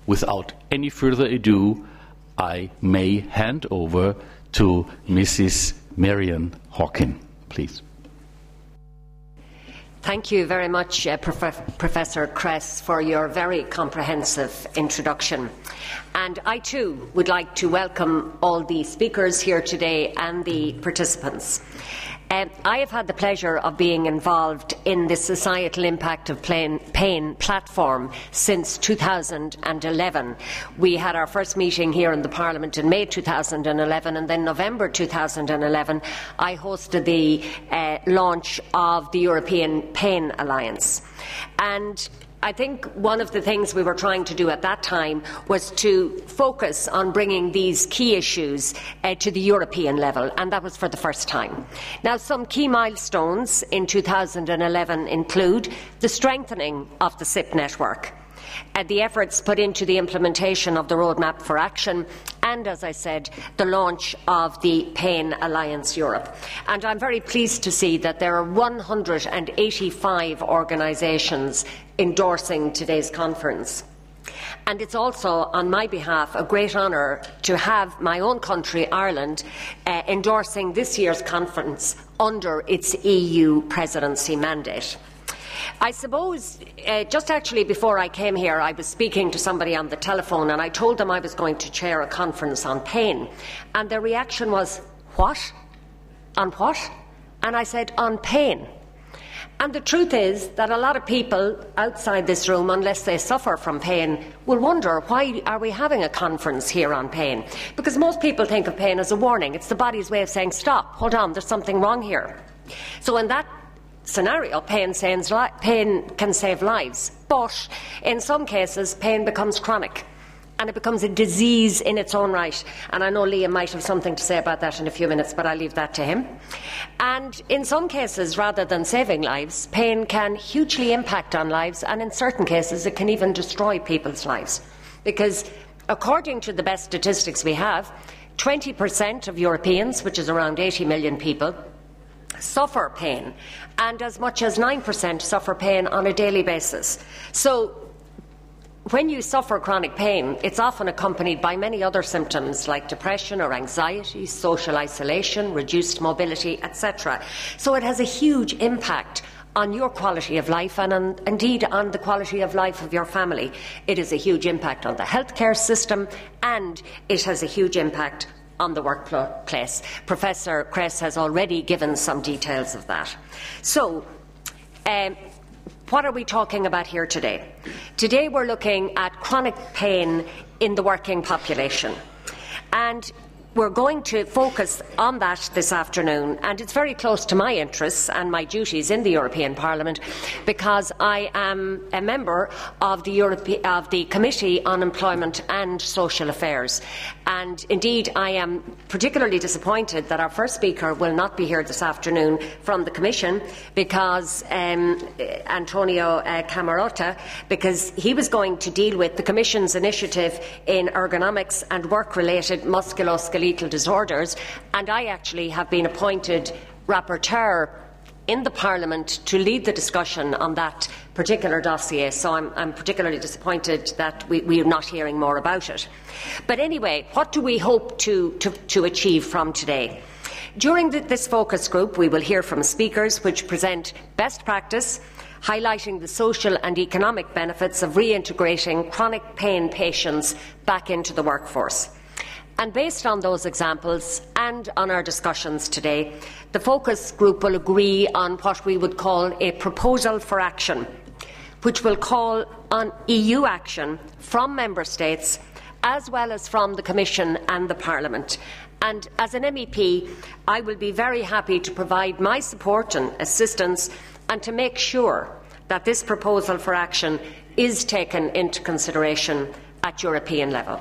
Without any further ado, I may hand over to Mrs. Marian Harkin, please. Thank you very much, Professor Kress, for your very comprehensive introduction. And I too would like to welcome all the speakers here today and the participants. I have had the pleasure of being involved in the Societal Impact of Pain platform since 2011. We had our first meeting here in the Parliament in May 2011, and then November 2011 I hosted the launch of the European Pain Alliance. And I think one of the things we were trying to do at that time was to focus on bringing these key issues to the European level, and that was for the first time. Now, some key milestones in 2011 include the strengthening of the SIP network, the efforts put into the implementation of the Roadmap for Action, and, as I said, the launch of the Pain Alliance Europe. And I'm very pleased to see that there are 185 organisations endorsing today's conference. And it's also, on my behalf, a great honour to have my own country, Ireland, endorsing this year's conference under its EU presidency mandate. I suppose, just actually before I came here, I was speaking to somebody on the telephone and I told them I was going to chair a conference on pain. And their reaction was, "What? On what?" And I said, "On pain." And the truth is that a lot of people outside this room, unless they suffer from pain, will wonder, why are we having a conference here on pain? Because most people think of pain as a warning. It's the body's way of saying, stop, hold on, there's something wrong here. So in that scenario, pain can save lives, but in some cases pain becomes chronic and it becomes a disease in its own right. And I know Liam might have something to say about that in a few minutes, but I'll leave that to him. And in some cases, rather than saving lives, pain can hugely impact on lives, and in certain cases it can even destroy people's lives. Because according to the best statistics we have, 20% of Europeans, which is around 80 million people, suffer pain, and as much as 9% suffer pain on a daily basis. So when you suffer chronic pain, it's often accompanied by many other symptoms like depression or anxiety, social isolation, reduced mobility, etc. So it has a huge impact on your quality of life and indeed on the quality of life of your family. It has a huge impact on the healthcare system, and it has a huge impact on the workplace. Professor Kress has already given some details of that. So, what are we talking about here today? Today we're looking at chronic pain in the working population. And we're going to focus on that this afternoon, and it's very close to my interests and my duties in the European Parliament, because I am a member of the Committee on Employment and Social Affairs. And indeed, I am particularly disappointed that our first speaker will not be here this afternoon from the Commission, because Antonio Camarota, because he was going to deal with the Commission's initiative in ergonomics and work-related musculoskeletal disorders, and I actually have been appointed rapporteur in the Parliament to lead the discussion on that particular dossier, so I'm particularly disappointed that we are not hearing more about it. But anyway, what do we hope to achieve from today? During this focus group, we will hear from speakers which present best practice, highlighting the social and economic benefits of reintegrating chronic pain patients back into the workforce. And based on those examples and on our discussions today, the focus group will agree on what we would call a proposal for action, which will call on EU action from Member States as well as from the Commission and the Parliament. And as an MEP, I will be very happy to provide my support and assistance and to make sure that this proposal for action is taken into consideration at European level.